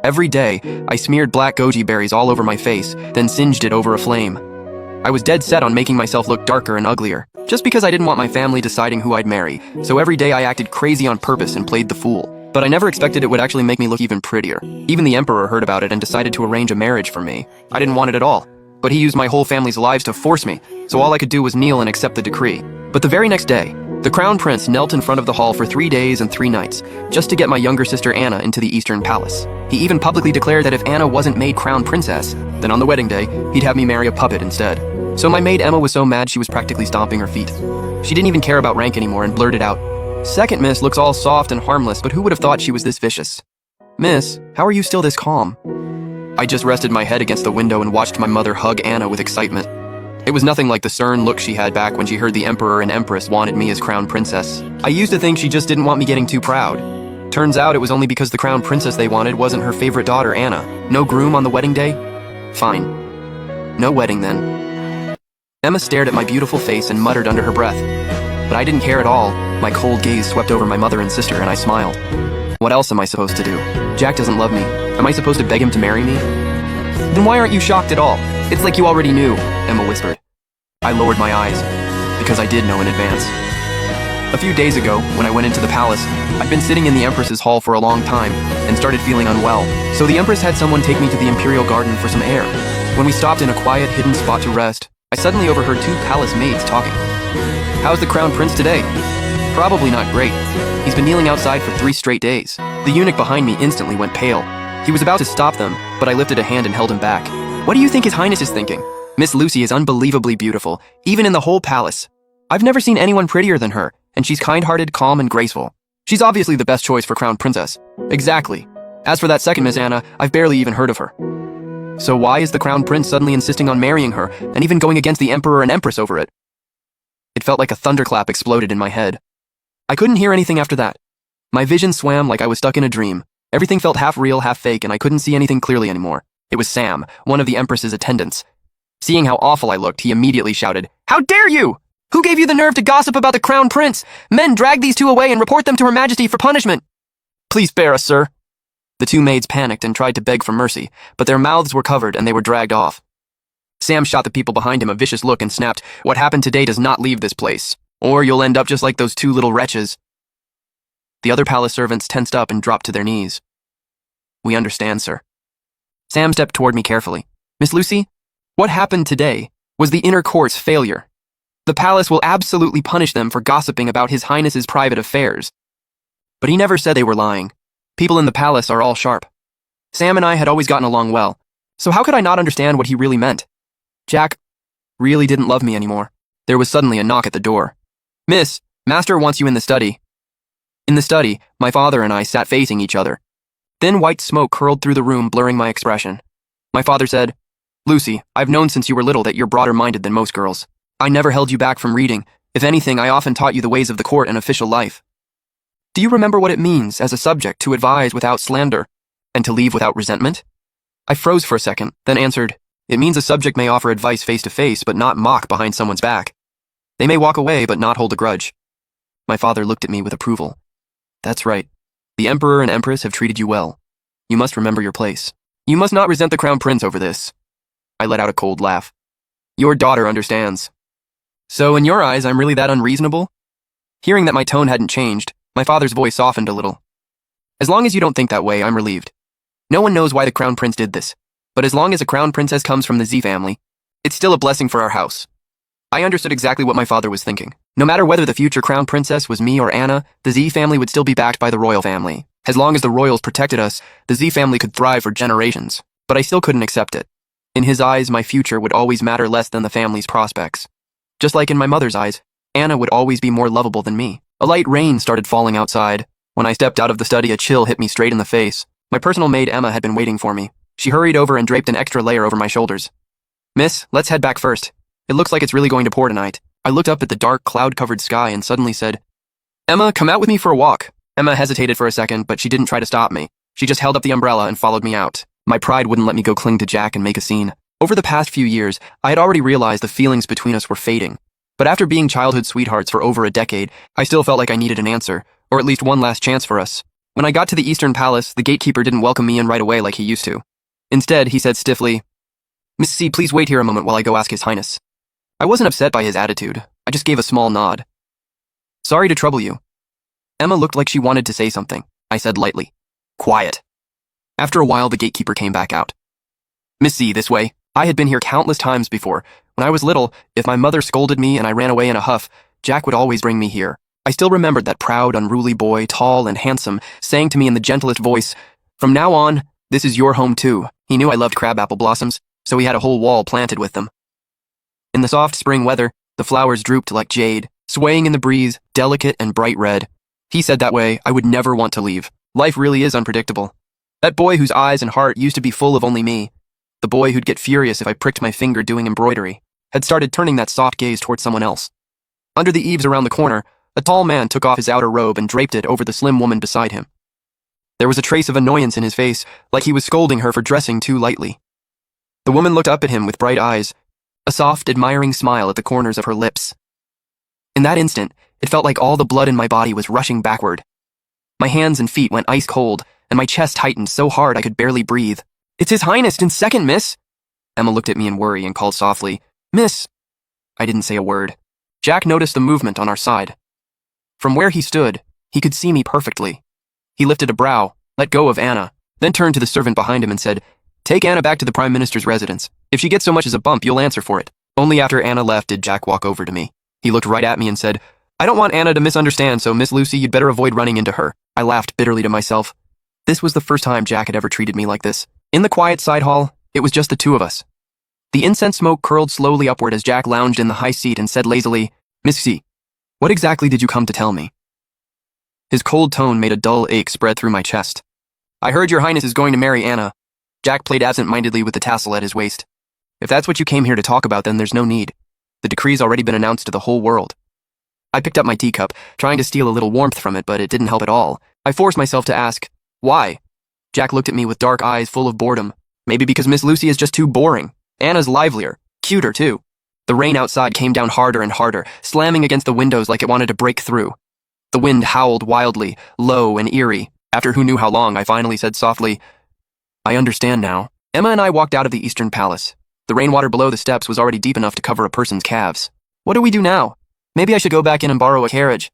Every day, I smeared black goji berries all over my face, then singed it over a flame. I was dead set on making myself look darker and uglier, just because I didn't want my family deciding who I'd marry, so every day I acted crazy on purpose and played the fool. But I never expected it would actually make me look even prettier. Even the emperor heard about it and decided to arrange a marriage for me. I didn't want it at all, but he used my whole family's lives to force me, so all I could do was kneel and accept the decree. But the very next day, the crown prince knelt in front of the hall for 3 days and 3 nights, just to get my younger sister Anna into the Eastern Palace. He even publicly declared that if Anna wasn't made crown princess, then on the wedding day, he'd have me marry a puppet instead. So my maid Emma was so mad she was practically stomping her feet. She didn't even care about rank anymore and blurted out, "Second miss looks all soft and harmless, but who would have thought she was this vicious? Miss, how are you still this calm?" I just rested my head against the window and watched my mother hug Anna with excitement. It was nothing like the stern look she had back when she heard the emperor and empress wanted me as crown princess. I used to think she just didn't want me getting too proud. Turns out it was only because the crown princess they wanted wasn't her favorite daughter, Anna. No groom on the wedding day? Fine. No wedding then. Emma stared at my beautiful face and muttered under her breath. But I didn't care at all. My cold gaze swept over my mother and sister and I smiled. What else am I supposed to do? Jack doesn't love me. Am I supposed to beg him to marry me? Then why aren't you shocked at all? It's like you already knew, Emma whispered. I lowered my eyes, because I did know in advance. A few days ago, when I went into the palace, I'd been sitting in the Empress's hall for a long time and started feeling unwell, so the Empress had someone take me to the Imperial Garden for some air. When we stopped in a quiet, hidden spot to rest, I suddenly overheard 2 palace maids talking. How's the Crown Prince today? Probably not great. He's been kneeling outside for 3 straight days. The eunuch behind me instantly went pale. He was about to stop them, but I lifted a hand and held him back. What do you think His Highness is thinking? Miss Lucy is unbelievably beautiful, even in the whole palace. I've never seen anyone prettier than her, and she's kind-hearted, calm, and graceful. She's obviously the best choice for Crown Princess. Exactly. As for that second Miss Anna, I've barely even heard of her. So why is the Crown Prince suddenly insisting on marrying her, and even going against the Emperor and Empress over it? It felt like a thunderclap exploded in my head. I couldn't hear anything after that. My vision swam like I was stuck in a dream. Everything felt half real, half fake, and I couldn't see anything clearly anymore. It was Sam, one of the Empress's attendants. Seeing how awful I looked, he immediately shouted, "How dare you! Who gave you the nerve to gossip about the Crown Prince? Men, drag these 2 away and report them to Her Majesty for punishment." "Please spare us, sir." The 2 maids panicked and tried to beg for mercy, but their mouths were covered and they were dragged off. Sam shot the people behind him a vicious look and snapped, "What happened today does not leave this place, or you'll end up just like those 2 little wretches." The other palace servants tensed up and dropped to their knees. "We understand, sir." Sam stepped toward me carefully. "Miss Lucy, what happened today was the inner court's failure. The palace will absolutely punish them for gossiping about His Highness's private affairs." But he never said they were lying. People in the palace are all sharp. Sam and I had always gotten along well, so how could I not understand what he really meant? Jack really didn't love me anymore. There was suddenly a knock at the door. "Miss, Master wants you in the study." In the study, my father and I sat facing each other. Thin white smoke curled through the room, blurring my expression. My father said, "Lucy, I've known since you were little that you're broader-minded than most girls. I never held you back from reading. If anything, I often taught you the ways of the court and official life. Do you remember what it means, as a subject, to advise without slander, and to leave without resentment?" I froze for a second, then answered, "It means a subject may offer advice face-to-face, but not mock behind someone's back. They may walk away, but not hold a grudge." My father looked at me with approval. "That's right. The Emperor and Empress have treated you well. You must remember your place. You must not resent the Crown Prince over this." I let out a cold laugh. "Your daughter understands." "So in your eyes, I'm really that unreasonable?" Hearing that my tone hadn't changed, my father's voice softened a little. "As long as you don't think that way, I'm relieved. No one knows why the Crown Prince did this, but as long as a Crown Princess comes from the Z family, it's still a blessing for our house." I understood exactly what my father was thinking. No matter whether the future Crown Princess was me or Anna, the Z family would still be backed by the royal family. As long as the royals protected us, the Z family could thrive for generations. But I still couldn't accept it. In his eyes, my future would always matter less than the family's prospects. Just like in my mother's eyes, Anna would always be more lovable than me. A light rain started falling outside. When I stepped out of the study, a chill hit me straight in the face. My personal maid Emma had been waiting for me. She hurried over and draped an extra layer over my shoulders. "Miss, let's head back first. It looks like it's really going to pour tonight." I looked up at the dark, cloud-covered sky and suddenly said, "Emma, come out with me for a walk." Emma hesitated for a second, but she didn't try to stop me. She just held up the umbrella and followed me out. My pride wouldn't let me go cling to Jack and make a scene. Over the past few years, I had already realized the feelings between us were fading. But after being childhood sweethearts for over a decade, I still felt like I needed an answer, or at least one last chance for us. When I got to the Eastern Palace, the gatekeeper didn't welcome me in right away like he used to. Instead, he said stiffly, "Miss C, please wait here a moment while I go ask His Highness." I wasn't upset by his attitude. I just gave a small nod. "Sorry to trouble you." Emma looked like she wanted to say something. I said lightly, "Quiet." After a while, the gatekeeper came back out. "Miss C, this way." I had been here countless times before. When I was little, if my mother scolded me and I ran away in a huff, Jack would always bring me here. I still remembered that proud, unruly boy, tall and handsome, saying to me in the gentlest voice, "From now on, this is your home too." He knew I loved crabapple blossoms, so he had a whole wall planted with them. In the soft spring weather, the flowers drooped like jade, swaying in the breeze, delicate and bright red. He said that way, I would never want to leave. Life really is unpredictable. That boy whose eyes and heart used to be full of only me, the boy who'd get furious if I pricked my finger doing embroidery, had started turning that soft gaze toward someone else. Under the eaves around the corner, a tall man took off his outer robe and draped it over the slim woman beside him. There was a trace of annoyance in his face, like he was scolding her for dressing too lightly. The woman looked up at him with bright eyes, a soft, admiring smile at the corners of her lips. In that instant, it felt like all the blood in my body was rushing backward. My hands and feet went ice cold, and my chest tightened so hard I could barely breathe. "It's His Highness in second, miss!" Emma looked at me in worry and called softly, "Miss!" I didn't say a word. Jack noticed the movement on our side. From where he stood, he could see me perfectly. He lifted a brow, let go of Anna, then turned to the servant behind him and said, "Take Anna back to the Prime Minister's residence. If she gets so much as a bump, you'll answer for it." Only after Anna left did Jack walk over to me. He looked right at me and said, "I don't want Anna to misunderstand, so Miss Lucy, you'd better avoid running into her." I laughed bitterly to myself. This was the first time Jack had ever treated me like this. In the quiet side hall, it was just the two of us. The incense smoke curled slowly upward as Jack lounged in the high seat and said lazily, "Miss C, what exactly did you come to tell me?" His cold tone made a dull ache spread through my chest. "I heard your highness is going to marry Anna." Jack played absent-mindedly with the tassel at his waist. "If that's what you came here to talk about, then there's no need. The decree's already been announced to the whole world." I picked up my teacup, trying to steal a little warmth from it, but it didn't help at all. I forced myself to ask, "Why?" Jack looked at me with dark eyes full of boredom. "Maybe because Miss Lucy is just too boring. Anna's livelier, cuter too." The rain outside came down harder and harder, slamming against the windows like it wanted to break through. The wind howled wildly, low and eerie. After who knew how long, I finally said softly, "I understand now." Emma and I walked out of the Eastern Palace. The rainwater below the steps was already deep enough to cover a person's calves. "What do we do now? Maybe I should go back in and borrow a carriage."